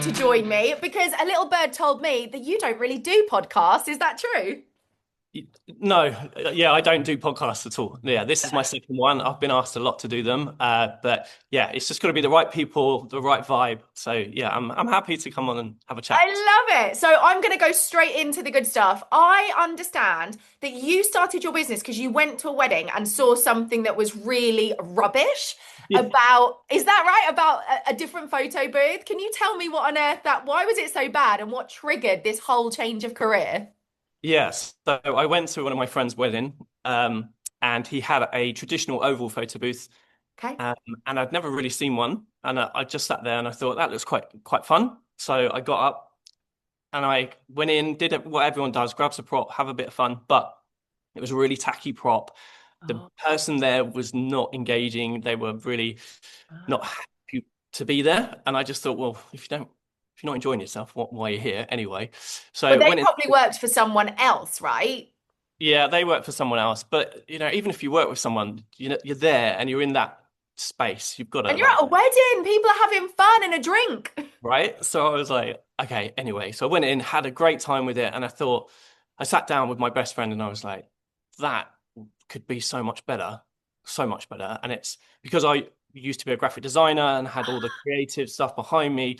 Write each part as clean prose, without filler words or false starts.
to join me because a little bird told me that you don't really do podcasts. Is that true? No, yeah, I don't do podcasts at all. Yeah, this is my second one. I've been asked a lot to do them, but yeah, it's just got to be the right people, the right vibe. So yeah, I'm happy to come on and have a chat. I love it. So I'm going to go straight into the good stuff. I understand that you started your business because you went to a wedding and saw something that was really rubbish Yeah. about, is that right? About a different photo booth. Can you tell me what on earth why was it so bad and what triggered this whole change of career? Yes. So I went to one of my friend's wedding, and he had a traditional oval photo booth, Okay. um, and I'd never really seen one. And I just sat there and I thought that looks quite fun. So I got up and I went in, did what everyone does, grabs a prop, have a bit of fun. But it was a really tacky prop. The Oh, person there was not engaging. They were really not happy to be there. And I just thought, well, if you're not enjoying yourself, why are you here anyway? but So they went in. probably worked for someone else, right? Yeah, they work for someone else. But even if you work with someone, you're there and you're in that space. You've got to And you're at a wedding, people are having fun and a drink. right? So I was like, okay, anyway. So I went in, had a great time with it, and I thought I sat down with my best friend and I was like, that could be so much better, so much better. And it's because I used to be a graphic designer and had all the creative stuff behind me.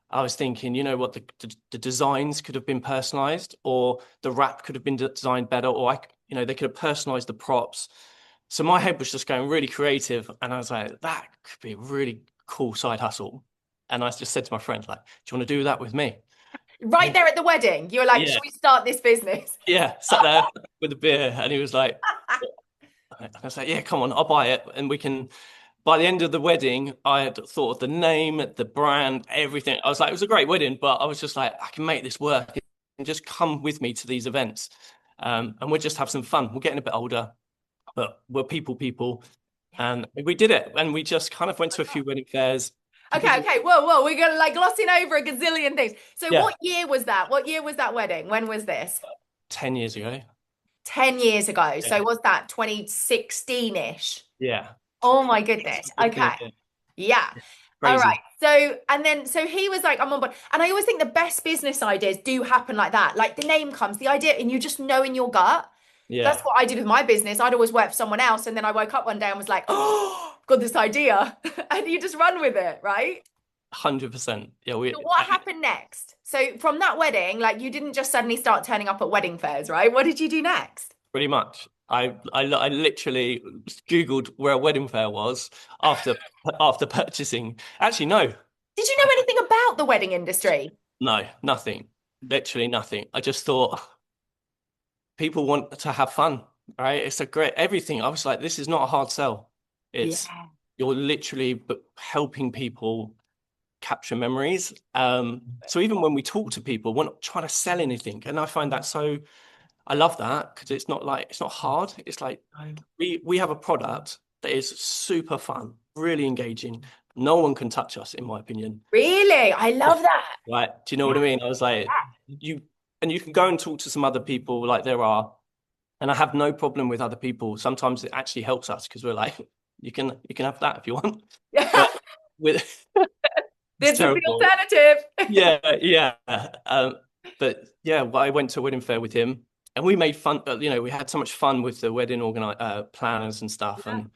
I was thinking, you know what, the designs could have been personalized, or the wrap could have been designed better, or they could have personalized the props. So my head was just going really creative, and I was like, that could be a really cool side hustle. And I just said to my friend, like, do you want to do that with me? Right there at the wedding, you were like, Yeah, should we start this business? yeah. Sat there with a beer, and he was like, I was like, yeah, come on, I'll buy it, and we can. By the end of the wedding, I had thought of the name, the brand, everything. I was like, it was a great wedding, but I was just like, I can make this work and just come with me to these events. And we'll just have some fun. We're getting a bit older, but we're people. And we did it. And we just kind of went to a few wedding fairs because, Okay, okay. Whoa. We're gonna like glossing over a gazillion things. So yeah, what year was that? What year was that wedding? When was this? 10 years ago. 10 years ago. Yeah. So was that 2016-ish? Yeah. Oh my goodness. Okay. 15, yeah. Yeah. All right. Crazy. So he was like, I'm on board. And I always think the best business ideas do happen like that. Like the name comes, the idea, and you just know in your gut. That's Yeah. what I did with my business. I'd always work for someone else. And then I woke up one day and was like, oh, got this idea. And you just run with it, right? 100%. Yeah. So what happened next? So from that wedding, like you didn't just suddenly start turning up at wedding fairs, right? What did you do next? Pretty much. I literally Googled where a wedding fair was after purchasing. Actually, no, Did you know anything about the wedding industry? no, nothing. Literally nothing. I just thought people want to have fun, right? It's a great everything. I was like, this is not a hard sell. It's Yeah. you're literally helping people capture memories. So even when we talk to people, we're not trying to sell anything. And I find that so I love that because it's not hard. It's like we have a product that is super fun, really engaging. No one can touch us, in my opinion. Really? I love that. Right? Do you know what I mean? I was like, you and you can go and talk to some other people like there are, and I have no problem with other people. Sometimes it actually helps us because we're like, you can have that if you want. Yeah. But with it's This is the terrible. alternative. Yeah. But yeah, well, I went to a wedding fair with him, and we made fun. We had so much fun with the wedding planners and stuff, and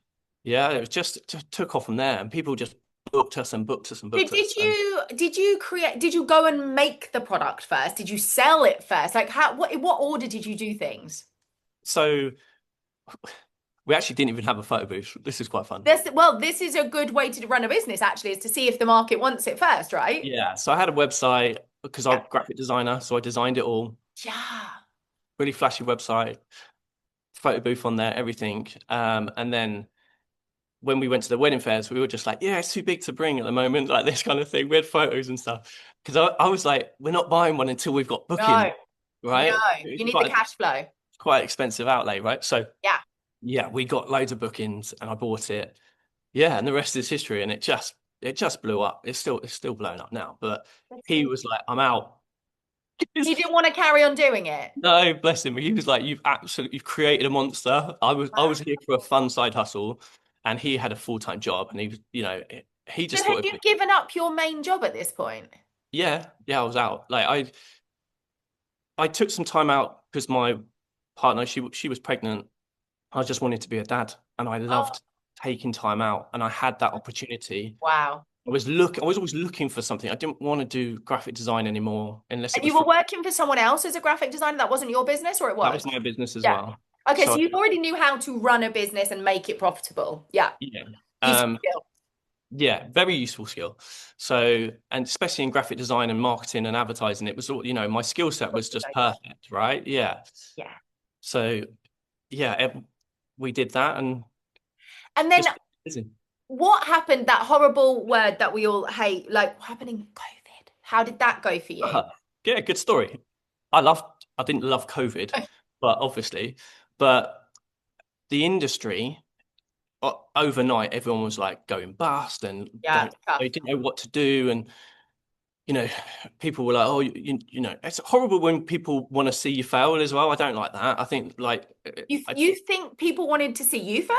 yeah, it was just took off from there, and people just booked us and booked us and Did, booked did us. And you did you create did you go and make the product first? Did you sell it first? Like how what in what order did you do things? so we actually didn't even have a photo booth. This is quite fun. This is a good way to run a business actually, is to see if the market wants it first, right? Yeah, so I had a website because I'm Yeah. a graphic designer, so I designed it all. Yeah. Really flashy website, photo booth on there, everything. And then when we went to the wedding fairs, we were just like, yeah, it's too big to bring at the moment, like this kind of thing. We had photos and stuff. Because I was like, we're not buying one until we've got booking, No, no. right? You It's need the cash flow. quite expensive outlay, right? So Yeah. yeah, we got loads of bookings and I bought it. Yeah, and the rest is history. And it just blew up. It's still blowing up now. But That's he so was like, I'm out. He didn't want to carry on doing it. No, bless him. He was like, you've created a monster. I was here for a fun side hustle, and he had a full-time job, and he was, he So just thought had it'd you be given up your main job at this point? yeah, I was out. Like I took some time out because my partner, she was pregnant. I just wanted to be a dad, and I Oh, loved taking time out, and I had that opportunity. wow. I was always looking for something. I didn't want to do graphic design anymore unless it And was you were for working for someone else as a graphic designer? That wasn't your business, or it that was? was my business as Yeah. well. Okay, so So you already knew how to run a business and make it profitable. Yeah. yeah, Useful um, skill. yeah, very useful skill. So and especially in graphic design and marketing and advertising, it was all my skill set was just perfect, right? Yeah. Yeah. So yeah, we did that and And then just busy. what happened, that horrible word that we all hate, like what happened in COVID? How did that go for you? Uh, yeah, good story. I didn't love COVID, but obviously, but the industry overnight, everyone was like going bust and Yeah, it's they tough. didn't know what to do. And, you know, people were like, oh, it's horrible when people want to see you fail as well. I don't like that. I think like, You think people wanted to see you fail?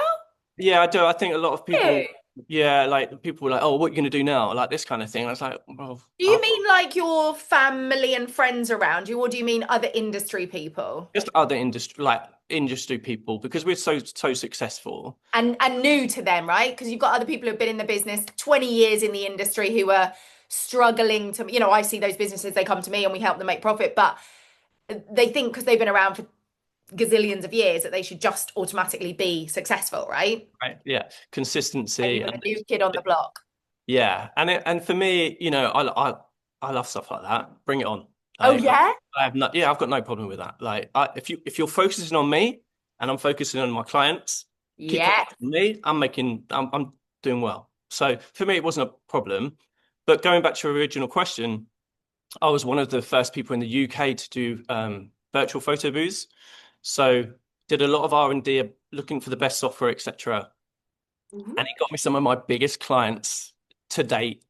yeah, I do. I think a lot of Ew. people, yeah, like people were like, oh, what are you going to do now? Like this kind of thing. I was like, well, Do you mean like your family and friends around you, or do you mean other industry people? just other industry people because we're so successful. And new to them, right? Because you've got other people who've been in the business 20 years in the industry who are struggling to, I see those businesses, they come to me and we help them make profit, but they think because they've been around for gazillions of years that they should just automatically be successful, right? Right? Yeah, And consistency you're the and new kid on the block. yeah, and for me, I love stuff like that. Bring it on. Oh Like yeah? I have no yeah, I've got no problem with that. Like if you're focusing on me and I'm focusing on my clients, keep Yes. focusing on me. I'm doing well. So for me, it wasn't a problem. But going back to your original question, I was one of the first people in the UK to do virtual photo booths. So did a lot of R&D looking for the best software, etc. And it got me some of my biggest clients to date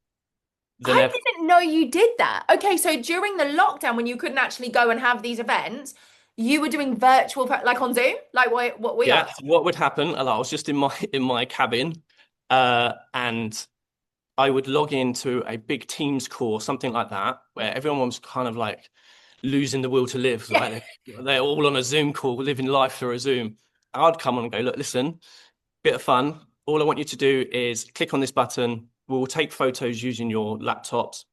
than I ever. didn't know you did that. Okay, so during the lockdown when you couldn't actually go and have these events, you were doing virtual, like on Zoom, like what we are. Yeah. So what would happen? I was just in my cabin, and I would log into a big Teams call, something like that, where everyone was kind of like losing the will to live. Yeah. Like they're all on a Zoom call, living life through a Zoom. I'd come on and go, look, listen, bit of fun. All I want you to do is click on this button. We'll take photos using your laptops.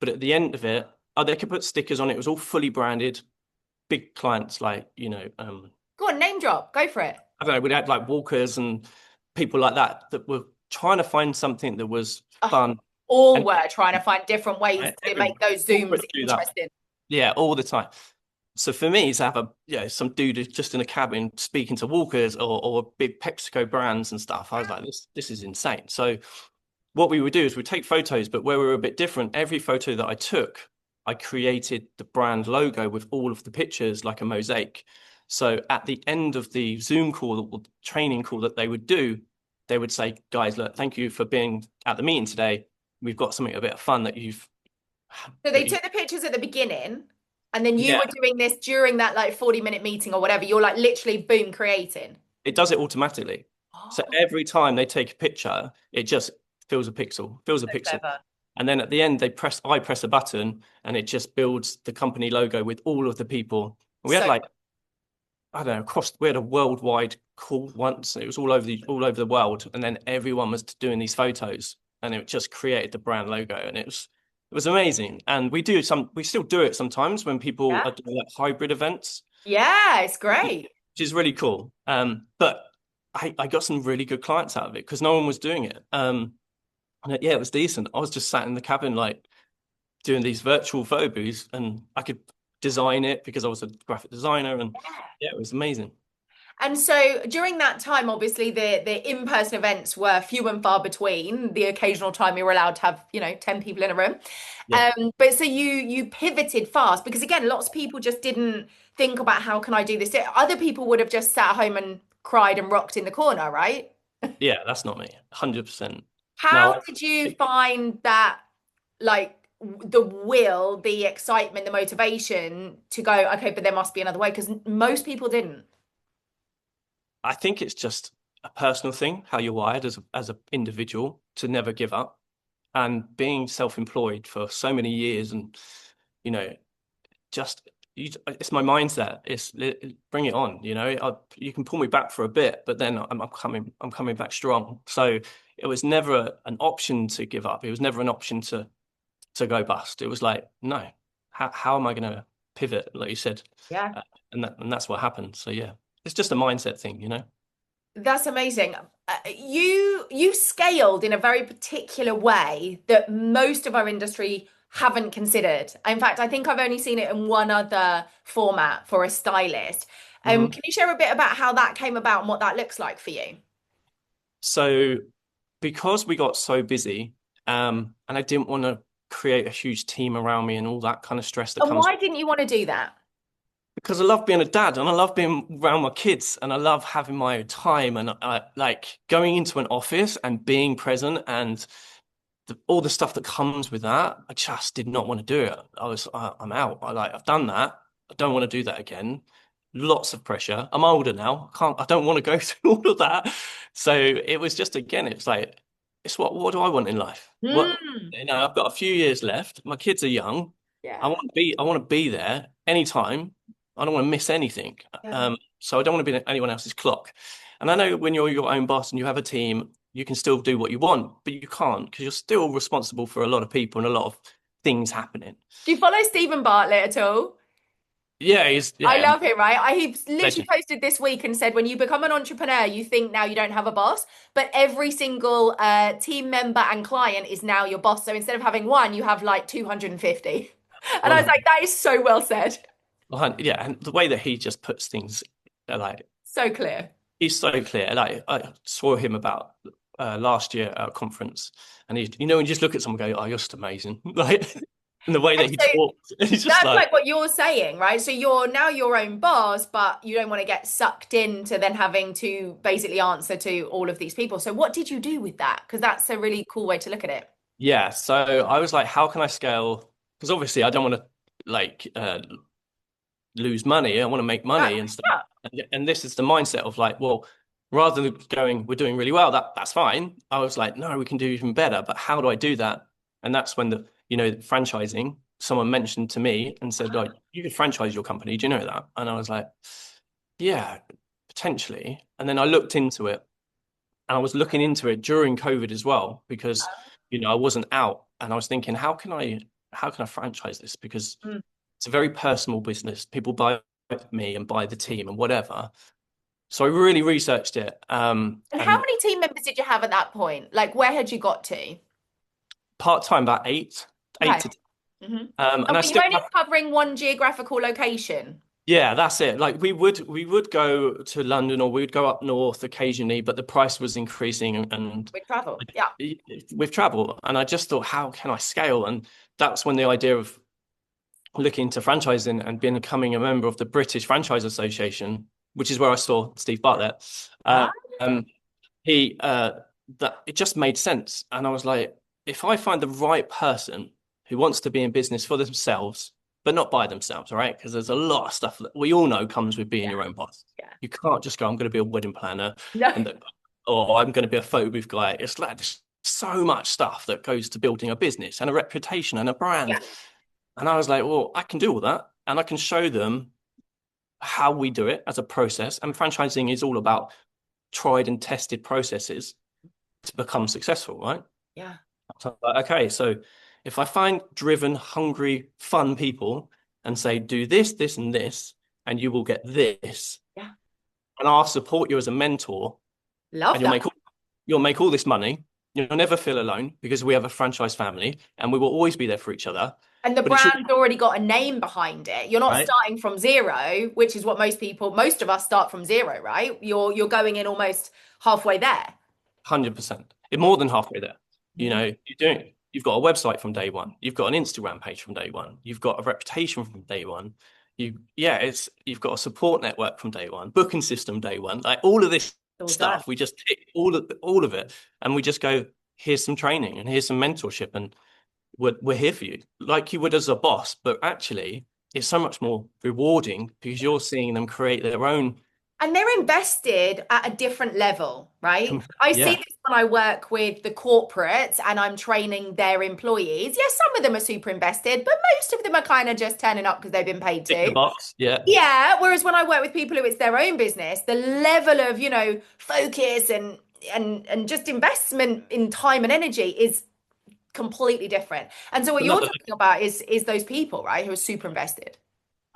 But at the end of it, oh, they could put stickers on it. It was all fully branded. Big clients like, Go on, name drop. Go for it. I don't know, we had like walkers and people like that that were trying to find something that was Oh, fun. all And were trying to find different ways to everyone, make those Zooms corporate do that. interesting. Yeah, all the time. So for me to have some dude who's just in a cabin speaking to walkers or big PepsiCo brands and stuff, I was like, this is insane. So what we would do is we'd take photos, but where we were a bit different, every photo that I took, I created the brand logo with all of the pictures like a mosaic. So at the end of the Zoom call or training call that they would do, they would say, guys, look, thank you for being at the meeting today. We've got something a bit of fun So they that you took the pictures at the beginning, and then you yeah, were doing this during that like 40-minute meeting or whatever. You're like literally boom creating. it does it automatically. So Oh, every time they take a picture, it just fills a so pixel. clever. And then at the end, I press a button and it just builds the company logo with all of the people. We had So like, I don't know, we had a worldwide call once. It was all over the world. And then everyone was doing these photos and it just created the brand logo. And it was amazing. And we still do it sometimes when people yeah. are doing like hybrid events, Yeah, it's great. which is really cool. But I got some really good clients out of it because no one was doing it. Yeah, it was decent. I was just sat in the cabin, like doing these virtual photo booths, and I could design it because I was a graphic designer, and yeah, it was amazing. And so during that time, obviously the in-person events were few and far between. The occasional time you were allowed to have, 10 people in a room. Yeah, But so you pivoted fast because again, lots of people just didn't think about how can I do this. Other people would have just sat at home and cried and rocked in the corner, right? yeah, that's not me, 100%. How No, did you find that, like, the will, the excitement, the motivation to go, okay, but there must be another way? Because most people didn't. I think it's just a personal thing, how you're wired as an individual to never give up. And being self-employed for so many years, and you know, just it's my mindset. Bring it on. You can pull me back for a bit, but then I'm coming back strong. So it was never an option to give up. It was never an option to go bust. It was like, no, how am I going to pivot, like you said? Yeah. Uh, and that's what happened. So yeah, it's just a mindset thing. That's amazing. You scaled in a very particular way that most of our industry haven't considered. In fact, I think I've only seen it in one other format for a stylist. hmm Can you share a bit about how that came about and what that looks like for you? So because we got so busy, and I didn't want to create a huge team around me and all that kind of stress that And comes why didn't you want to do that? because I love being a dad and I love being around my kids and I love having my time and I like going into an office and being present and all the stuff that comes with that. I just did not want to do it. I'm out. I've done that. I don't want to do that again. Lots of pressure. I'm older now. I don't want to go through all of that. So it was just, again, it's like, what do I want in life? Hmm. I've got a few years left. My kids are young. Yeah. I want to be there anytime. I don't want to miss anything. Yeah. So I don't want to be anyone else's clock. And I know when you're your own boss and you have a team, you can still do what you want, but you can't because you're still responsible for a lot of people and a lot of things happening. Do you follow Stephen Bartlett at all? Yeah, I love him, right? He literally legend. posted this week and said, when you become an entrepreneur, you think now you don't have a boss, but every single team member and client is now your boss. So instead of having one, you have like 250. And I was like, that is so well said. Yeah, and the way that he just puts things, like So clear. he's so clear. Like I saw him about last year at a conference, and when you just look at someone, and go, "Oh, you're just amazing!" Like, and the way And that he so talks, he's just that's like, like what you're saying, right? So you're now your own boss, but you don't want to get sucked into then having to basically answer to all of these people. So what did you do with that? Because that's a really cool way to look at it. yeah. So I was like, how can I scale? Because obviously, I don't want to like lose money. I want to make Yeah, money and stuff. yeah. And this is the mindset of like, well, rather than going, we're doing really well, that's fine. I was like, no, we can do even better. But how do I do that? And that's when franchising, someone mentioned to me and said, like, you could franchise your company. Do you know that? And I was like, yeah, potentially. And then I looked into it and I was looking into it during COVID as well, because, I wasn't out and I was thinking, how can I franchise this? Because Mm. it's a very personal business. People buy me and buy the team and whatever. So I really researched it. And how And many team members did you have at that point? Like, where had you got to? part-time about eight Okay. to Hmm. and And I were you still only have, covering one geographical location yeah, that's it. Like we would go to London or we would go up north occasionally, but the price was increasing and with travel? Yeah. with travel. And I just thought, how can I scale? And that's when the idea of looking into franchising and becoming a member of the British Franchise Association, which is where I saw Steve Bartlett. Ah, Um, he that it just made sense, and I was like, if I find the right person who wants to be in business for themselves, but not by themselves, all right? Because there's a lot of stuff that we all know comes with being yeah, your own boss. yeah. You can't just go, I'm going to be a wedding planner, No. and or I'm going to be a photo booth guy. It's like there's so much stuff that goes to building a business and a reputation and a Yeah. brand. And I was like, well, I can do all that, and I can show them how we do it as a process. And franchising is all about tried and tested processes to become successful, right? Yeah. So, okay, so if I find driven, hungry, fun people and say, do this, this, and this, and you will get this, Yeah. and I'll support you as a mentor, and Love that. you'll make all this money. You'll never feel alone because we have a franchise family and we will always be there for each other. And the But it's your brand's already got a name behind it. You're not right, starting from zero, which is what most of us start from zero, right? You're going in almost halfway there. 100%. It's more than halfway there. Mhm. You've got a website from day one. You've got an Instagram page from day one. You've got a reputation from day one. You've got a support network from day one, booking system day one, like all of this All done. stuff. We just tick all of it, and we just go, here's some training and here's some mentorship, and we're here for you, like you would as a boss. But actually, it's so much more rewarding because you're seeing them create their own And they're invested at a different level, right? I see Yeah, this when I work with the corporates and I'm training their employees. Yes, some of them are super invested, but most of them are kind of just turning up because they've been paid tick the to. box. Yeah, Yeah, whereas when I work with people who it's their own business, the level of, focus and just investment in time and energy is completely different. And so what you're another talking about is those people, right, who are super invested.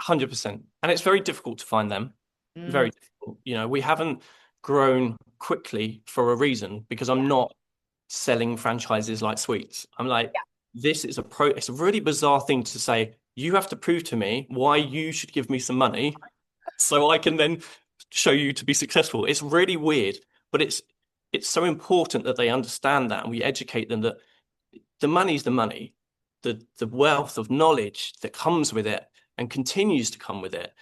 100%. And it's very difficult to find them. Mm, Very difficult. We haven't grown quickly for a reason because yeah, I'm not selling franchises like sweets. I'm like, yeah. it's a really bizarre thing to say. You have to prove to me why you should give me some money so I can then show you to be successful. It's really weird, but it's so important that they understand that and we educate them that the money's the money, the wealth of knowledge that comes with it and continues to come with it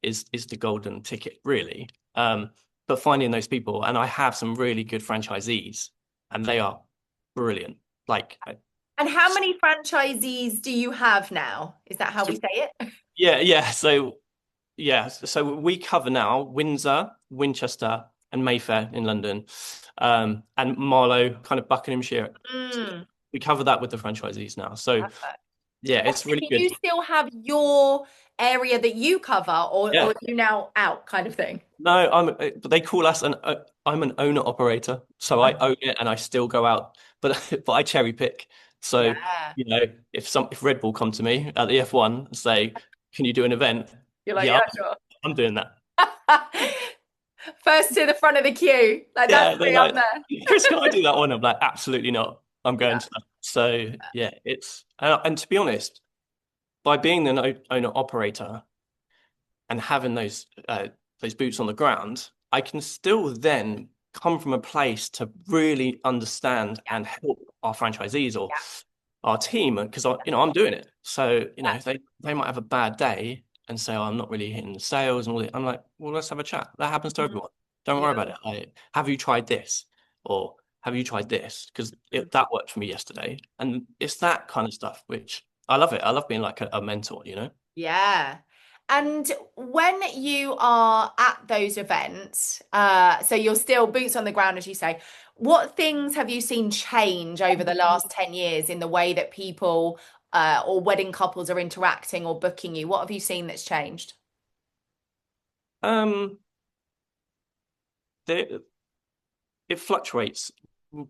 is the golden ticket, really. But finding those people, and I have some really good franchisees, and they are brilliant. Like, And how many franchisees do you have now? Is that how we so, say it? yeah, yeah. So yeah, so we cover now Windsor, Winchester, and Mayfair in London, and Marlow, kind of Buckinghamshire. So Mm. we cover that with the franchisees now. So yeah, it's really Do good. you still have your area that you cover, or Yeah. are you now out kind of thing? No, they call us I'm an owner operator, so I own it and I still go out, but but I cherry pick. So, Yeah. if Red Bull come to me at the F1 and say, "Can you do an event?" You're like, Yeah, yeah, sure. I'm doing that. First to the front of the queue. Like that's Yeah, they're me, I'm like, there. "Chris, can I do that one?" I'm like, "Absolutely not. I'm going Yeah. to that." So, yeah, it's and to be honest, by being an owner operator and having those boots on the ground, I can still then come from a place to really understand Yeah. and help our franchisees or Yeah. our team because I'm doing it. So Yeah. they might have a bad day and say, "Oh, I'm not really hitting the sales and all that." I'm like, "Well, let's have a chat. That happens to Mm. everyone. Don't worry Yeah. about it. Have you tried this or have you tried this? Because that worked for me yesterday." And it's that kind of stuff which I love it. I love being like a mentor. Yeah. And when you are at those events, so you're still boots on the ground, as you say, what things have you seen change over the last 10 years in the way that people or wedding couples are interacting or booking you? What have you seen that's changed? Um, they, it fluctuates.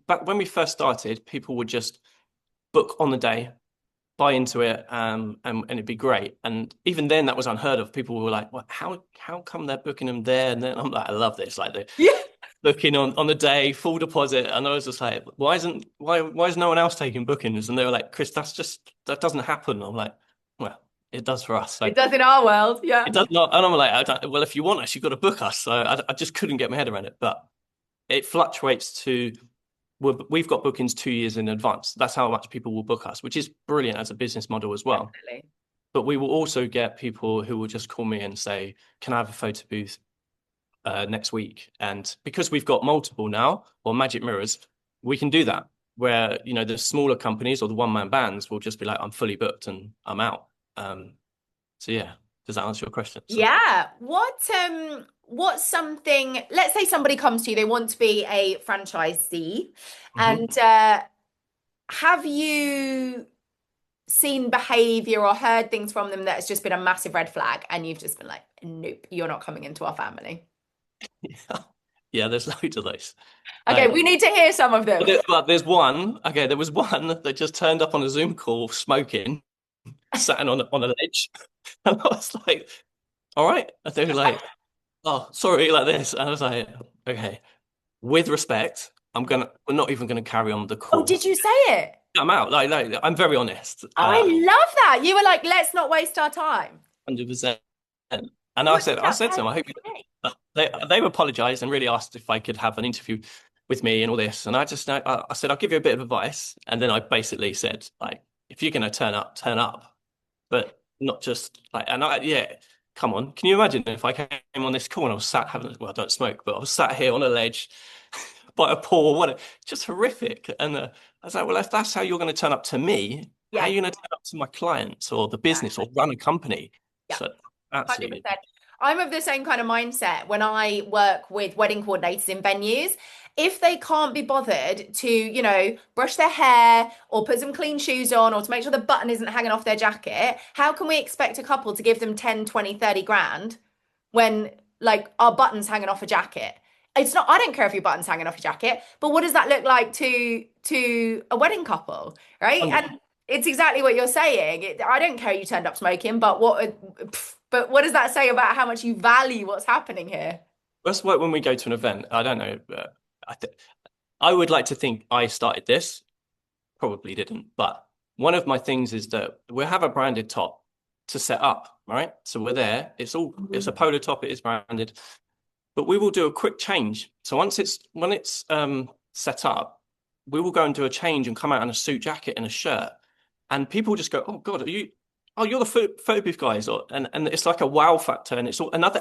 Back when we first started, people would just book on the day, buy into it, and it'd be great. And even then, that was unheard of. People were like, "Well, how come they're booking them there?" And then I'm like, "I love this!" Like the Yeah. booking on the day, full deposit. And I was just like, "Why is no one else taking bookings?" And they were like, "Chris, that doesn't happen." I'm like, "Well, it does for us." So It does in our world. it Yeah. does not. And I'm like, "Well, if you want us, you've got to book us." So I just couldn't get my head around it, but it fluctuates to we've got bookings 2 years in advance. That's how much people will book us, which is brilliant as a business model as well. Definitely. But we will also get people who will just call me and say, "Can I have a photo booth next week?" And because we've got multiple now or magic mirrors, we can do that. Where the smaller companies or the one-man bands will just be like, "I'm fully booked and I'm out." So yeah, does that answer your question? So. Yeah. What's something, let's say somebody comes to you, they want to be a franchisee, Mhm. and have you seen behavior or heard things from them that has just been a massive red flag and you've just been like, nope, you're not coming into our family? Yeah, there's loads of those. Okay, Like, we need to hear some of them. but there's one. Okay, there was one that just turned up on a Zoom call smoking, sat on a ledge, and I was like, "All right." And they were like, "Oh, sorry," like this, and I was like, "Okay, with respect, we're not even gonna carry on the Oh, call. did you say it? I'm out." Like I'm very honest, Oh, I love that. You were like, let's not waste our time. 100%. And I What said, did I that said to them, I person hope say? they apologized and really asked if I could have an interview with me and all this. And I said, I'll give you a bit of advice. And then I basically said, like, if you're going to turn up, but not just like, yeah, come on. Can you imagine if I came on this call and I was sat having, well, I don't smoke, but I was sat here on a ledge by a pool, just horrific. And I was like, well, if that's how you're going to turn up to me, how are Yeah, you going to turn up to my clients or the yeah, business or run a company? yeah, So absolutely. 100%. I'm of the same kind of mindset when I work with wedding coordinators in venues. If they can't be bothered to, brush their hair or put some clean shoes on or to make sure the button isn't hanging off their jacket, how can we expect a couple to give them 10, 20, 30 grand when like our button's hanging off a jacket? It's not, I don't care if your button's hanging off your jacket, but what does that look like to a wedding couple, right? And it's exactly what you're saying. I don't care you turned up smoking, but what does that say about how much you value what's happening here? That's why when we go to an event, I don't know. I th I would like to think I started this, probably didn't, but one of my things is that we'll have a branded top to set up, right? So we're there. It's a polo top. It is branded, but we will do a quick change. So when it's set up, we will go and do a change and come out in a suit jacket and a shirt, and people just go, "Oh God, are you? Oh, you're the photo booth guys," and it's like a wow factor, and it's another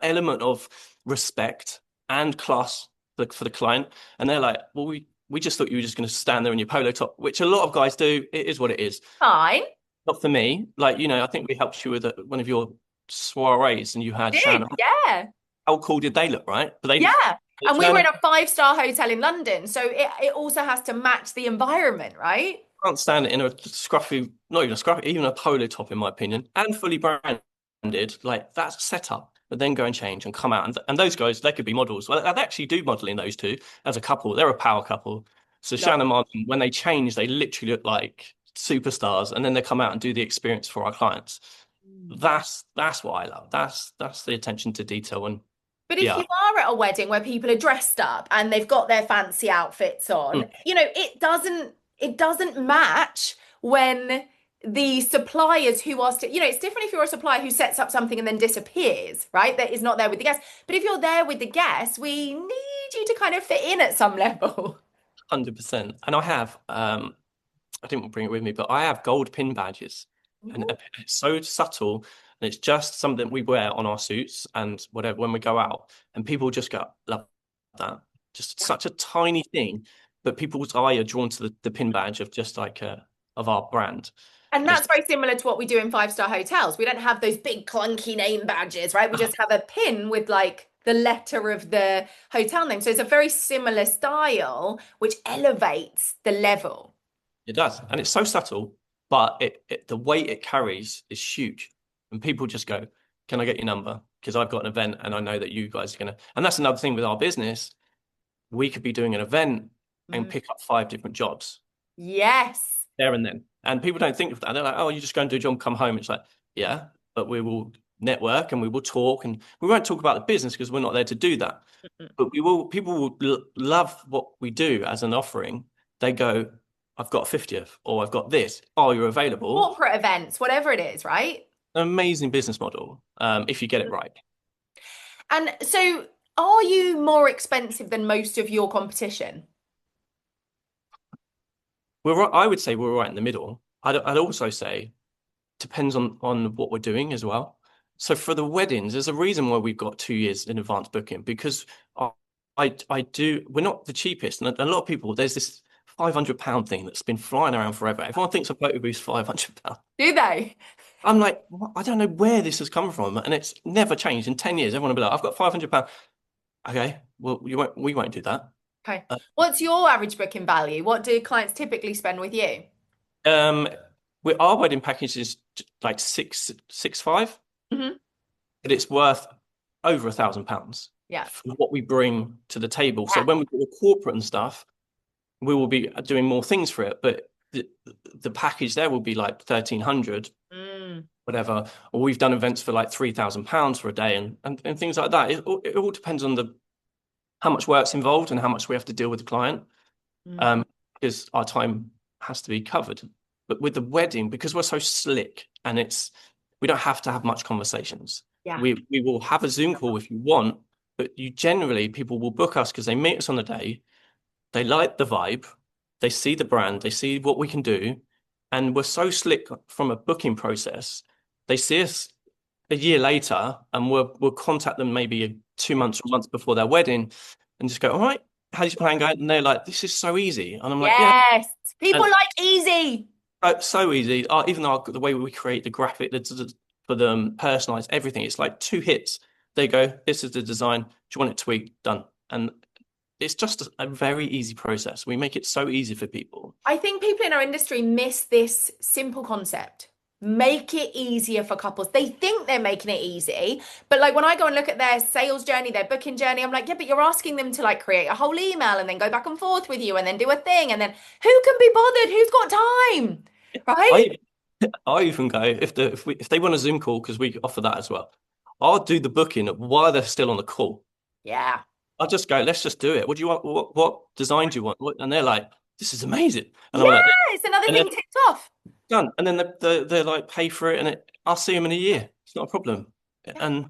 element of respect and class for the client. And they're like, well, we just thought you were just going to stand there in your polo top, which a lot of guys do. It is what it is. Fine. Not for me. Like, I think we helped you with one of your soirees and you had Did, Shannon. yeah. How cool did they look, right? But Yeah. And we were Shannon in a five-star hotel in London, so it also has to match the environment, right? can't stand it in a scruffy, not even a scruffy, even a polo top, in my opinion, and fully branded. Like that's set up. But then go and change and come out. And those guys, they could be models. Well, they actually do modeling, those two, as a couple. They're a power couple. So Love Shannon Martin, when they change, they literally look like superstars. And then they come out and do the experience for our clients. it. That's what I love. That's the attention to detail. And But if you yeah. are at a wedding where people are dressed up and they've got their fancy outfits on, Mm, it doesn't match when the suppliers who are still, it's different if you're a supplier who sets up something and then disappears, right? That is not there with the guests. But if you're there with the guests, we need you to kind of fit in at some level. 100%. And I have, I didn't bring it with me, but I have gold pin badges, and Ooh. it's so subtle, and it's just something we wear on our suits and whatever when we go out, and people just go, love that. Just Yeah. such a tiny thing, but people's eye are drawn to the pin badge of just like of our brand, And and it's that's very similar to what we do in five-star hotels. We don't have those big clunky name badges, right? We just have a pin with like the letter of the hotel name. So it's a very similar style, which elevates the level. it does, and it's so subtle, but the weight it carries is huge, and people just go, "Can I get your number? Because I've got an event, and I know that you guys are gonna." And that's another thing with our business. We could be doing an event and Mm. pick up 5 different jobs Yes. there and then. And people don't think of that. They're like, oh, you just go and do a job, come home. It's like, yeah, but we will network and we will talk and we won't talk about the business because we're not there to do that. But people will love what we do as an offering. They go, I've got a 50th or I've got this. Oh, you're available. Corporate events, whatever it is, right? An amazing business model if you get it right. And so are you more expensive than most of your competition? I would say we're right in the middle. I'd also say depends on what we're doing as well. So for the weddings, there's a reason why we've got 2 years in advance booking because I do we're not the cheapest, and a lot of people there's this £500 thing that's been flying around forever. Everyone thinks a photo booth's £500. Do they? I'm like, what? I don't know where this has come from, and it's never changed in 10 years. Everyone will be like, I've got £500. Okay, well we won't do that. Okay. Uh, What's your average booking value? What do clients typically spend with you? Um, our wedding package is like 665. Hmm. But it's worth over £1,000 Yeah. for what we bring to the table. So Yeah. when we do the corporate and stuff, we will be doing more things for it. But the package there will be like 1,300, Mm. whatever. Or we've done events for like £3,000 for a day and things like that. It all depends on the how much work's involved and how much we have to deal with the client. Mm. Because our time has to be covered. But with the wedding, because we're so slick and we don't have to have much conversations. Yeah. We will have a Zoom call if you want, but people will book us because they meet us on the day, they like the vibe, they see the brand, they see what we can do, and we're so slick from a booking process. They see us a year later, and we'll contact them maybe 2 months or months before their wedding, and just go, all right, how's your plan going? And they're like, this is so easy, and I'm like, yeah, Yes. People and like easy. so easy. Even though the way we create the graphic, for them, personalize everything. It's like two hits. They go, this is the design. Do you want it tweaked? Done. And it's just a very easy process. We make it so easy for people. I think people in our industry miss this simple concept. Make it easier for couples. They think they're making it easy, but like when I go and look at their sales journey, their booking journey, I'm like, yeah, but you're asking them to like create a whole email and then go back and forth with you and then do a thing. And then who can be bothered? Who's got time? Right? I I even go if they want a Zoom call because we offer that as well. I'll do the booking while they're still on the call. Yeah. I'll just go, let's just do it. What do you want? What design do you want? And they're like, this is amazing. And I'm Yeah, like, it's another and thing then ticked off. done. And then they're like, pay for it, and I'll see them in a year. It's not a problem. Yeah. And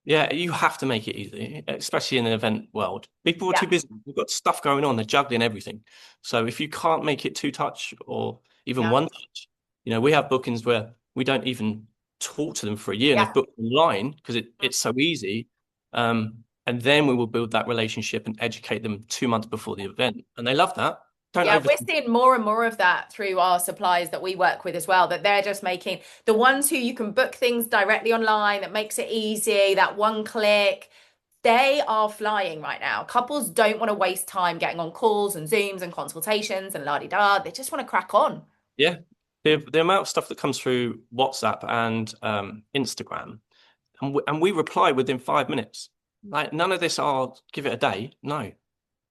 yeah, you have to make it easy, especially in the event world. People are Yeah. too busy. We've got stuff going on. They're juggling everything. So if you can't make it two touch or even Yeah. one touch, we have bookings where we don't even talk to them for a year and Yeah. they've booked online because it's so easy. And then we will build that relationship and educate them 2 months before the event. And they love that. Don't Yeah, we're overthink. seeing more and more of that through our suppliers that we work with as well, that they're just making the ones who you can book things directly online that makes it easy, that one click, they are flying right now. Couples don't want to waste time getting on calls and Zooms and consultations and la-di-da. They just want to crack on. Yeah. The amount of stuff that comes through WhatsApp and Instagram, and we reply within 5 minutes. Like none of this, I'll give it a day. No,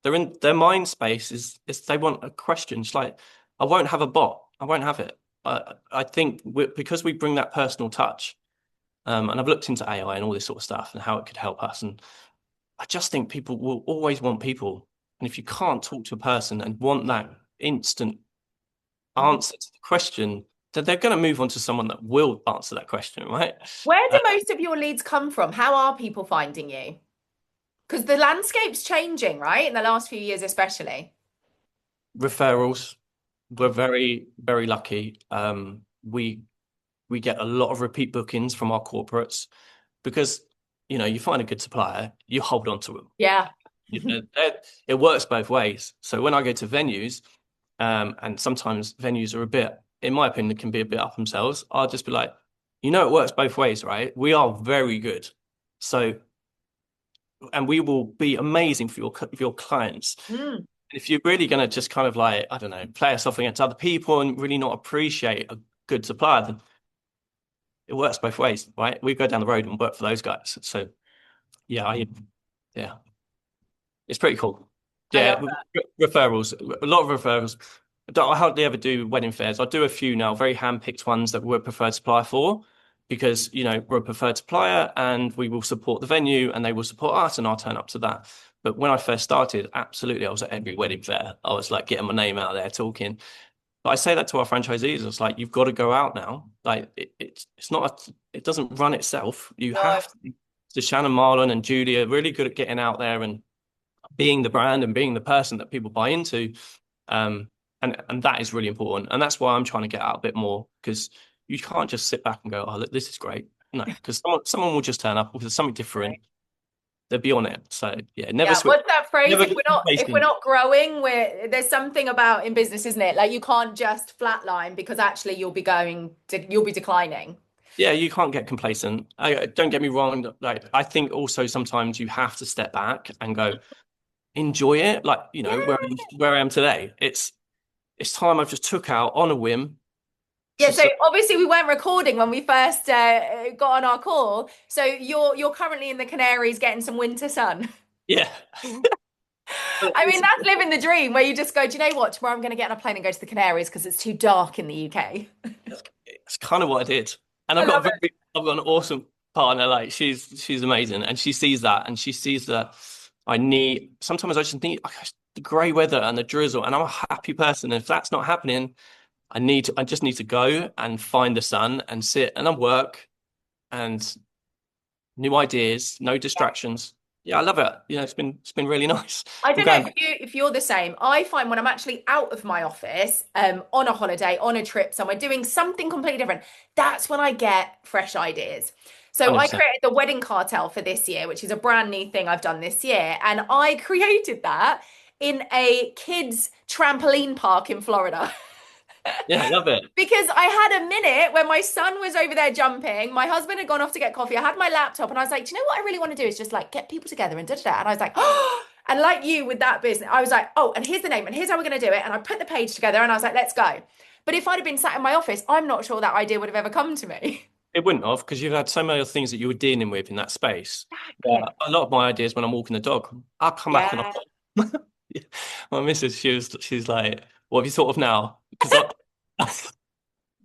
they're in their mind space is they want a question. It's like I won't have a bot. I won't have it. I think because we bring that personal touch, and I've looked into AI and all this sort of stuff and how it could help us. And I just think people will always want people. And if you can't talk to a person and want that instant answer to the question, then they're going to move on to someone that will answer that question, right? Where do most of your leads come from? How are people finding you? Because the landscape's changing, right? In the last few years, especially. Referrals. We're very, very lucky. We get a lot of repeat bookings from our corporates because you find a good supplier, you hold on to them. Yeah. It works both ways. So when I go to venues, and sometimes venues are a bit, in my opinion, can be a bit up themselves. I'll just be like, it works both ways, right? We are very good. So, and we will be amazing for your clients. Mm. If you're really going to just kind of like, I don't know, play us off against other people and really not appreciate a good supplier, then it works both ways, right? We go down the road and work for those guys. So yeah, yeah, it's pretty cool. I Yeah, love that. referrals, a lot of referrals. I hardly ever do wedding fairs. I do a few now, very hand-picked ones that we're a preferred supplier for, because we're a preferred supplier and we will support the venue and they will support us and I'll turn up to that. But when I first started, absolutely, I was at every wedding fair. I was like getting my name out there, talking. But I say that to our franchisees. It's like you've got to go out now. Like it's not it doesn't run itself. You No. have to. So Shannon Marlon and Judy are really good at getting out there and being the brand and being the person that people buy into. And that is really important. And that's why I'm trying to get out a bit more because you can't just sit back and go, oh, look, this is great. No, because someone will just turn up with something different. They'll be on it. So yeah, never Yeah, switch. what's that phrase? Never If get we're complacent. not growing, there's something about in business, isn't it? Like you can't just flatline because actually you'll be declining. Yeah, you can't get complacent. Don't get me wrong. Like I think also sometimes you have to step back and go enjoy it. Like Yeah. where I am today. It's time I've just took out on a whim. Yeah, so So obviously we weren't recording when we first got on our call. So you're currently in the Canaries getting some winter sun. yeah. I mean, that's living the dream where you just go, do you know what? Tomorrow I'm going to get on a plane and go to the Canaries because it's too dark in the UK. It's kind of what I did. And I love it. I've got an awesome partner. Like she's amazing. And she sees that and she sees that sometimes I just need the grey weather and the drizzle. And I'm a happy person. And if that's not happening, I just need to go and find the sun and sit and I work and new ideas, no distractions. Yeah, I love it. It's been really nice. I I'm don't know going if back. you're the same. I find when I'm actually out of my office, on a holiday, on a trip somewhere, doing something completely different, that's when I get fresh ideas. So I 100%. created the wedding cartel for this year, which is a brand new thing I've done this year, and I created that in a kids trampoline park in Florida. Yeah, I love it. Because I had a minute when my son was over there jumping, my husband had gone off to get coffee. I had my laptop and I was like, do you know what I really want to do is just like get people together and da da da. And I was like, oh, and like you with that business, I was like, oh, and here's the name and here's how we're going to do it. And I put the page together and I was like, let's go. But if I'd have been sat in my office, I'm not sure that idea would have ever come to me. It wouldn't have because you've had so many other things that you were dealing with in that space. Exactly. A lot of my ideas when I'm walking the dog, I'll come back and Yeah. my missus, she's like, "What have you thought of now?" Because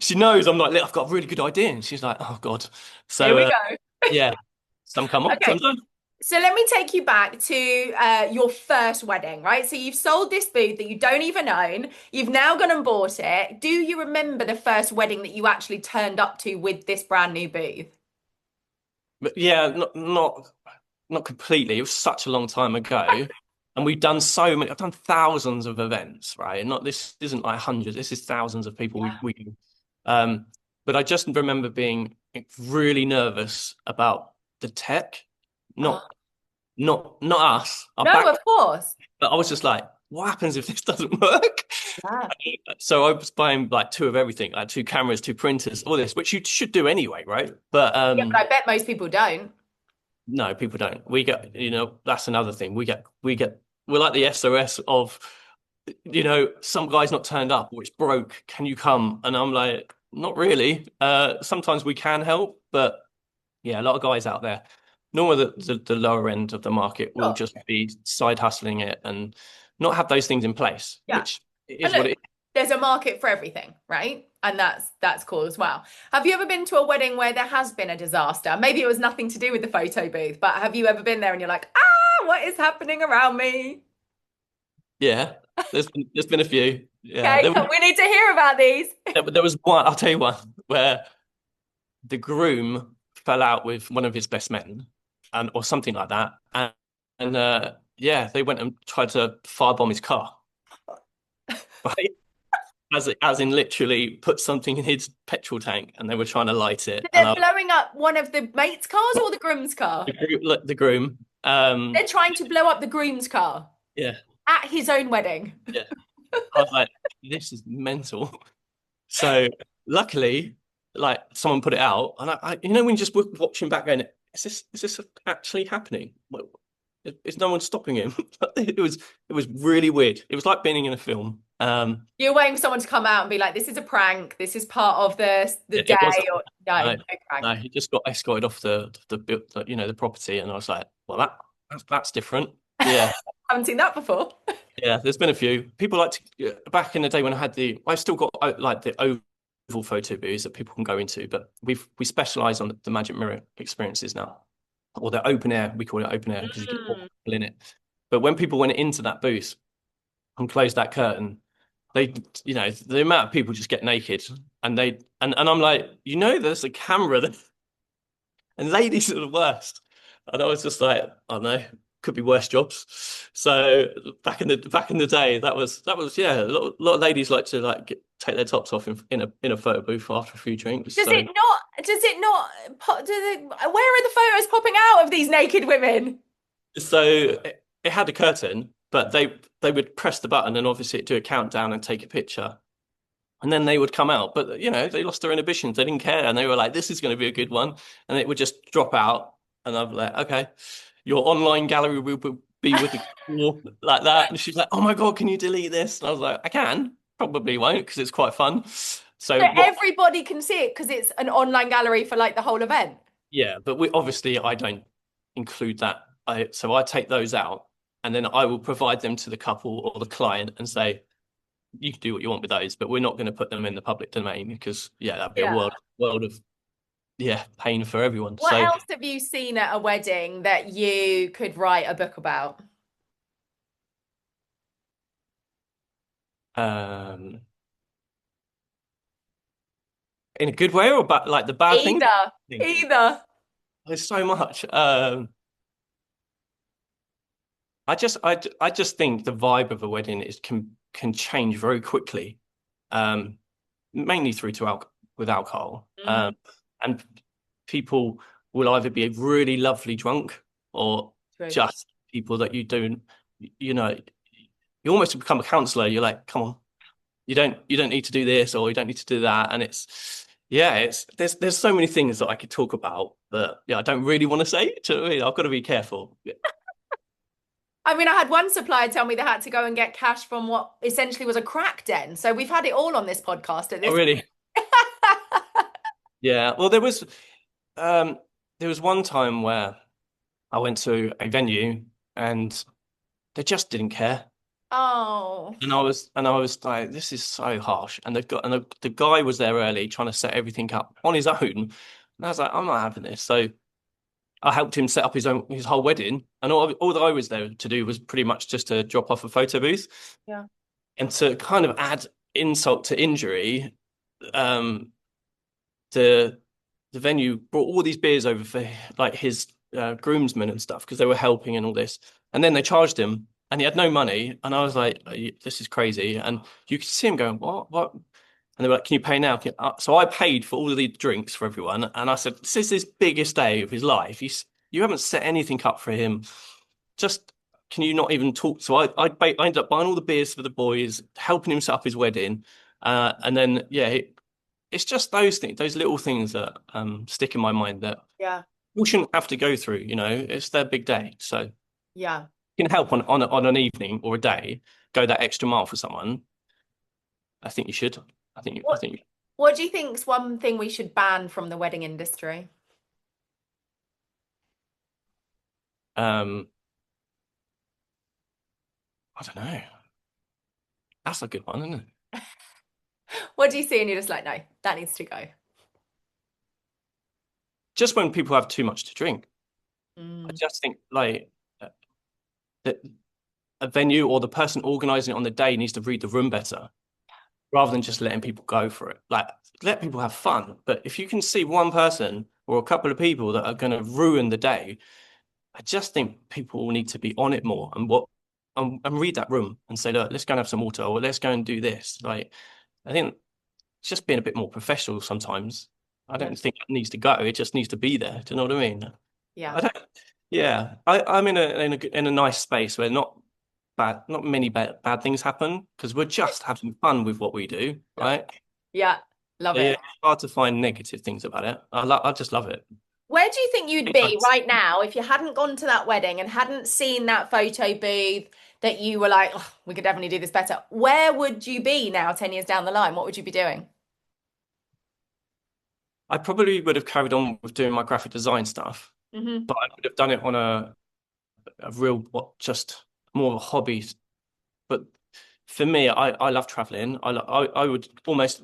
she knows I'm like, "Look, I've got a really good idea," and she's like, "Oh God." Here So we go. yeah, some come off, some Okay. don't. So let me take you back to your first wedding, right? So you've sold this booth that you don't even own. You've now gone and bought it. Do you remember the first wedding that you actually turned up to with this brand new booth? But yeah, not completely. It was such a long time ago. And we've done so many, I've done thousands of events, right? And not this isn't like hundreds, this is thousands of people Yeah. we um but I just remember being really nervous about the tech, Oh, not not us, our no, back, of course. but I was just like, what happens if this doesn't work? Yeah. So I was buying like two of everything, like two cameras, two printers, all this, which you should do anyway, right? But Yeah, but I bet most people don't. no, people don't. We get, that's another thing. We're like the SOS of, some guy's not turned up or it's broke. Can you come? And I'm like, not really. Sometimes we can help, but yeah, a lot of guys out there, normally the lower end of the market will Sure. just be side hustling it and not have those things in place, Yeah. which And is what look, it is. there's a market for everything, right? And that's cool as well. Have you ever been to a wedding where there has been a disaster? Maybe it was nothing to do with the photo booth, but have you ever been there and you're like, ah, what is happening around me? Yeah, there's been a few. Yeah, Okay, we need to hear about these. there was one. I'll tell you one where the groom fell out with one of his best men, and or something like that, and yeah, they went and tried to firebomb his car, right? As in literally put something in his petrol tank, and they were trying to light it, and They're blowing up one of the mates' cars or the groom's car? the groom, They're trying to blow up the groom's car yeah, at his own wedding. yeah. I was like, this is mental. So luckily, like someone put it out, and when you just watching back, going, is this actually happening? Is no one stopping him? It was really weird. It was like being in a film. You're waiting for someone to come out and be like, "This is a prank. This is part of the It was day." Or no, no, no prank. no. He just got escorted off the property, and I was like, well, that's different. Yeah, Haven't seen that before. yeah. There's been a few people like back in the day when I still got like the oval photo booths that people can go into, but we specialize on the magic mirror experiences now, or the open air. We call it open air because you get more Mm. people in it. But when people went into that booth and closed that curtain, the amount of people just get naked, and I'm like, there's a camera that, and ladies are the worst. And I was just like, oh no, could be worse jobs. So back in the day, that was yeah, a lot of ladies like to take their tops off in a photo booth after a few drinks. Does So it not? Does it not? Where are the photos popping out of these naked women? so it had a curtain, but they would press the button and obviously do a countdown and take a picture. And then they would come out, but they lost their inhibitions. They didn't care, and they were like, "This is going to be a good one," and it would just drop out. And I'm like, "Okay, your online gallery will be with the like that." And she's like, "Oh my God, can you delete this?" And I was like, "I can, probably won't because it's quite fun." So So what? everybody can see it because it's an online gallery for like the whole event. Yeah, but I don't include that. So I take those out, and then I will provide them to the couple or the client and say, you can do what you want with those, but we're not going to put them in the public domain because yeah, that'd be a Yeah. world of pain for everyone. What So else have you seen at a wedding that you could write a book about? um in a good way or but like the bad things? Either, either. There's so much. I just think the vibe of a wedding is can change very quickly. Um Mainly through to with alcohol. Mm, And people will either be really lovely drunk or true. just people that you don't, you know, you almost become a counselor. You're like, come on. you don't need to do this or you don't need to do that. And it's yeah, it's there's so many things that I could talk about that yeah, I don't really want to say. Do you know what I mean? I've got to be careful. Yeah. I mean, I had one supplier tell me they had to go and get cash from what essentially was a crack den. So we've had it all on this podcast at Oh, this. really? Yeah. Well, um there was one time where I went to a venue and they just didn't care. Oh, And I was like, this is so harsh. And the guy was there early trying to set everything up on his own. And I was like, I'm not having this. So I helped him set up his whole wedding. And all that I was there to do was pretty much just to drop off a photo booth. yeah, And to kind of add insult to injury, um, the the venue brought all these beers over for like his groomsmen and stuff because they were helping and all this. And then they charged him, and he had no money. And I was like, "This is crazy." And you could see him going, "What? What?" And they were like, "Can you pay now?" So I paid for all of the drinks for everyone, and I said, "This is his biggest day of his life. You haven't set anything up for him. Just can you not even talk?" So I ended up buying all the beers for the boys, helping him set up his wedding, and then yeah, it's just those things, those little things that stick in my mind that yeah, we shouldn't have to go through. It's their big day, so yeah. you can help on an evening or a day, go that extra mile for someone. I think you should. I What think What do you think's one thing we should ban from the wedding industry? um, I don't know. That's a good one, isn't it? What do you see and you're just like, no, that needs to go. Just when people have too much to drink, I Mm, just think like that a venue or the person organizing it on the day needs to read the room better rather than just letting people go for it. Like, let people have fun. But if you can see one person or a couple of people that are going to ruin the day, I just think people need to be on it more and read that room and say, look, let's go and have some water or let's go and do this. Like, I think it's just being a bit more professional sometimes. I yeah, don't think it needs to go. It just needs to be there. Do you know what I mean? yeah, I don't. Yeah, I'm in a nice space where not many bad things happen because we're just having fun with what we do, love right? it. Yeah, love So yeah, it. it's hard to find negative things about it. I just love it. Where do you think you'd be right now if you hadn't gone to that wedding and hadn't seen that photo booth that you were like, "Oh, we could definitely do this better." Where would you be now, 10 years down the line? What would you be doing? I probably would have carried on with doing my graphic design stuff, Hmm. but I would have done it on a real just more of a hobby. But for me, I love traveling. I would almost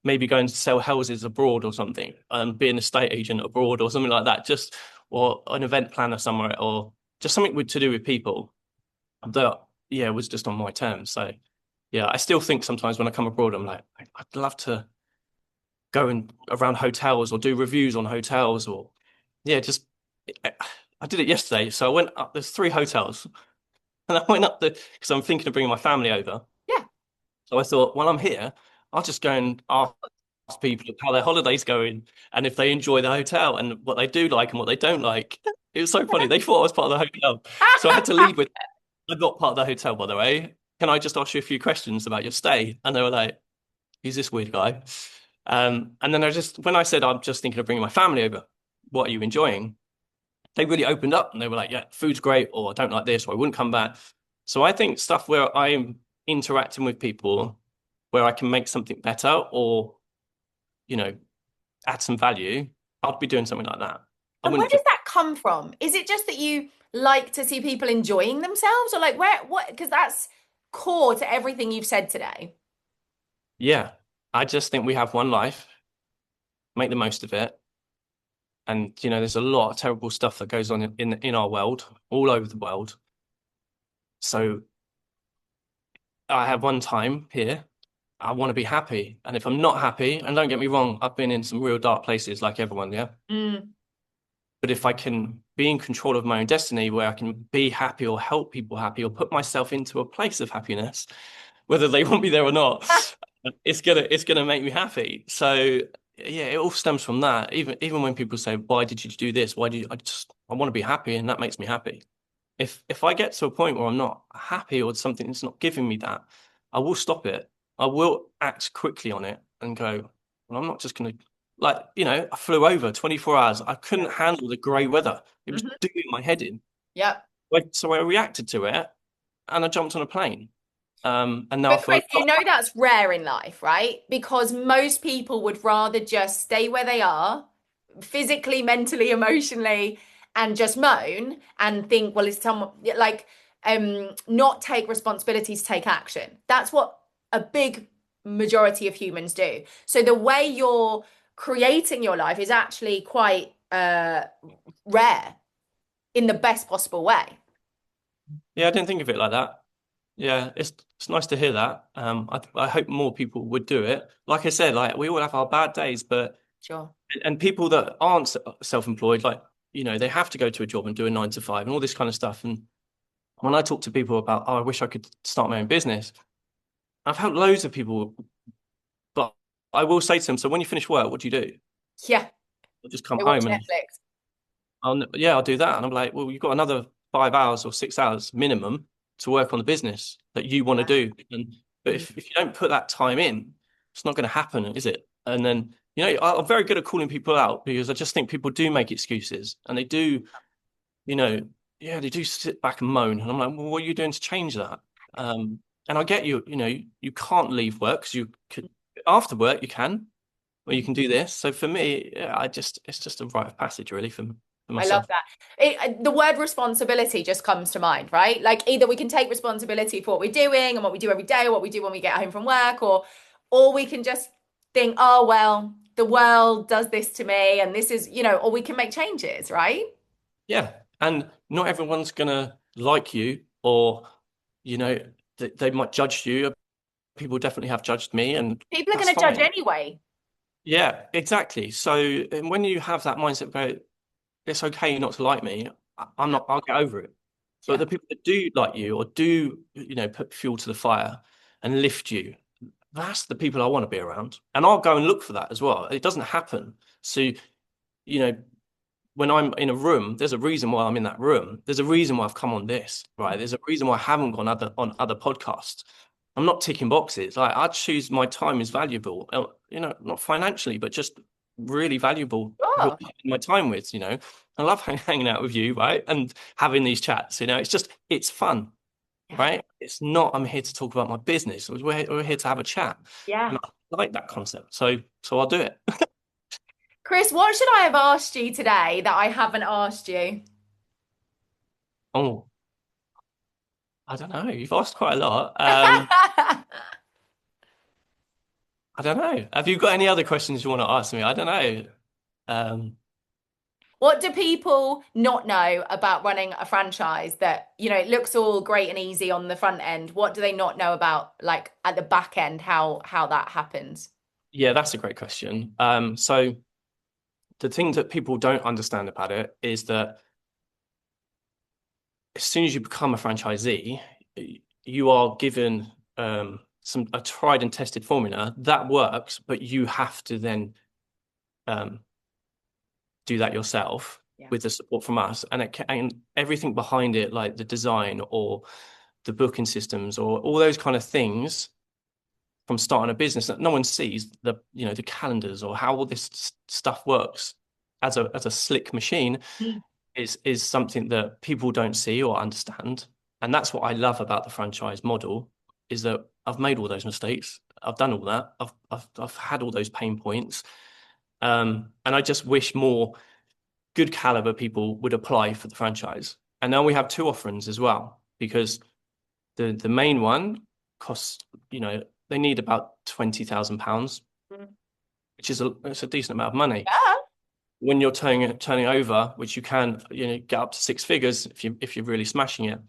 maybe go and sell houses abroad or something, and be an estate agent abroad or something like that. Just or an event planner somewhere, or just something to do with people that yeah was just on my terms. So yeah, I still think sometimes when I come abroad, I'm like I'd love to go and around hotels or do reviews on hotels or yeah, just I did it yesterday. So I went up. There's three hotels, and I went up there because I'm thinking of bringing my family over. Yeah. So I thought, while I'm here, I'll just go and ask people how their holiday's going and if they enjoy the hotel and what they do like and what they don't like. It was so funny. They thought I was part of the hotel. So I had to lead with, I'm not part of the hotel, by the way. Can I just ask you a few questions about your stay? And they were like, who's this weird guy? And then when I said, I'm just thinking of bringing my family over, what are you enjoying? They really opened up and they were like, yeah, food's great, or I don't like this, or I wouldn't come back. So I think stuff where I'm interacting with people where I can make something better or, you know, add some value, I'd be doing something like that. I And where wouldn't does just, that come from? Is it just that you like to see people enjoying themselves, or like what? Because that's core to everything you've said today. yeah, I just think we have one life, make the most of it. And, there's a lot of terrible stuff that goes on in our world, all over the world. So I have one time here. I want to be happy. And if I'm not happy, and don't get me wrong, I've been in some real dark places like everyone, yeah. Mm. But if I can be in control of my own destiny, where I can be happy or help people happy or put myself into a place of happiness, whether they want me there or not, it's gonna make me happy. So yeah, it all stems from that. Even when people say, "Why did you do this? Why do you?" I want to be happy, and that makes me happy. If I get to a point where I'm not happy or something that's not giving me that, I will stop it. I will act quickly on it and go, well, I'm not just going to, like, I flew over 24 hours. I couldn't handle the grey weather. It was Hmm. doing my head in. Yep. So I reacted to it and I jumped on a plane. And now I But feel, Chris, you know that's rare in life, right? Because most people would rather just stay where they are, physically, mentally, emotionally, and just moan and think, well, it's someone like not take responsibility to take action. That's what a big majority of humans do. So the way you're creating your life is actually quite rare in the best possible way. yeah, I didn't think of it like that. Yeah, it's nice to hear that. I hope more people would do it. Like I said, like we all have our bad days, but Sure. and people that aren't self-employed, like they have to go to a job and do a 9 to 5 and all this kind of stuff. And when I talk to people about, oh, I wish I could start my own business, I've helped loads of people, but I will say to them, so when you finish work, what do you do? Yeah. I'll just come They watch home and Netflix. yeah, I'll do that. And I'm like, well, you've got another 5 hours or 6 hours minimum to work on the business that you want to do. And but Mm. if you don't put that time in, it's not going to happen, is it? And then, I'm very good at calling people out because I just think people do make excuses and they do, you know, yeah, they do sit back and moan. And I'm like, well, what are you doing to change that? And I get you, you can't leave work because you could, after work you can, or you can do this. So for me, yeah, it's just a rite of passage really for I love myself. that. The word responsibility just comes to mind, right? Like either we can take responsibility for what we're doing and what we do every day, or what we do when we get home from work, or we can just think, oh well, the world does this to me, and this is, or we can make changes, right? Yeah. And not everyone's gonna like you or, you know, they might judge you. People definitely have judged me, and People are that's going to judge fine. anyway. Yeah, exactly. So and when you have that mindset, go, it's okay not to like me. I'm not, I'll get over it. But Yeah. the people that do like you or do, put fuel to the fire and lift you, that's the people I want to be around. And I'll go and look for that as well. It doesn't happen. So, you know, when I'm in a room, there's a reason why I'm in that room. There's a reason why I've come on this, right? There's a reason why I haven't gone on other podcasts. I'm not ticking boxes. Like I choose my time is valuable, not financially, but just really valuable who Sure. I'm spending my time with, I love hanging out with you, right? And having these chats, it's fun, Yeah. right? It's not, I'm here to talk about my business. We're here to have a chat. Yeah. And I like that concept. So I'll do it. Chris, what should I have asked you today that I haven't asked you? Oh, I don't know. You've asked quite a lot. I don't know. Have you got any other questions you want to ask me? I don't know. Um, What do people not know about running a franchise that, it looks all great and easy on the front end? What do they not know about like at the back end, how that happens? yeah, that's a great question. So the thing that people don't understand about it is that as soon as you become a franchisee, you are given a tried and tested formula that works, but you have to then um, do that yourself Yeah. with the support from us, and everything behind it, like the design or the booking systems or all those kind of things from starting a business that no one sees the calendars or how all this stuff works as a slick machine Mm. is something that people don't see or understand. And that's what I love about the franchise model is that I've made all those mistakes. I've done all that. I've had all those pain points. And I just wish more good caliber people would apply for the franchise. And now we have two offerings as well, because the main one costs, they need about £20,000, Mm. which is it's a decent amount of money. Yeah. When you're turning over, which you can, get up to 6 figures if you're really smashing it,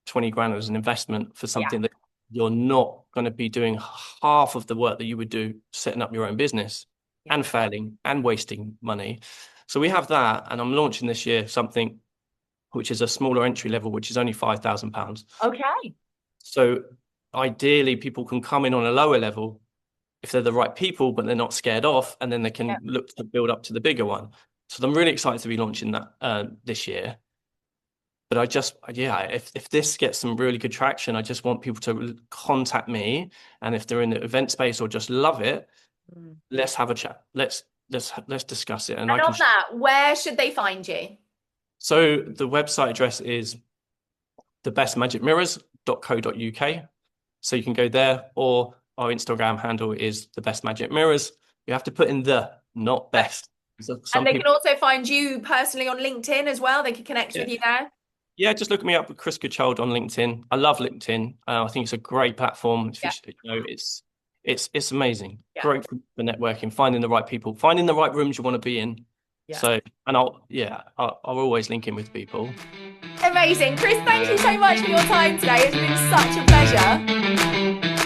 20 grand as an investment for Yeah. something that you're not going to be doing half of the work that you would do setting up your own business Yeah. and failing and wasting money. So we have that, and I'm launching this year something which is a smaller entry level, which is only £5,000. Okay. So ideally, people can come in on a lower level if they're the right people, but they're not scared off, and then they Yeah. can look to build up to the bigger one. So I'm really excited to be launching that this year. But I just, yeah, if this gets some really good traction, I just want people to contact me. And if they're in the event space or just love it, Mm. let's have a chat. Let's discuss it. And I And can. on that, where should they find you? So the website address is thebestmagicmirrors.co.uk. So you can go there, or our Instagram handle is the best magic mirrors. You have to put in the, not best. So And some they can people, also find you personally on LinkedIn as well. They can connect yeah, with you there. yeah, just look me up with Chris Goodchild on LinkedIn. I love LinkedIn. I think it's a great platform. If Yeah, it's amazing. yeah, Great for networking, finding the right people, finding the right rooms you want to be in. yeah. So, and I'll always link in with people. Amazing. Chris, thank you so much for your time today. It's been such a pleasure.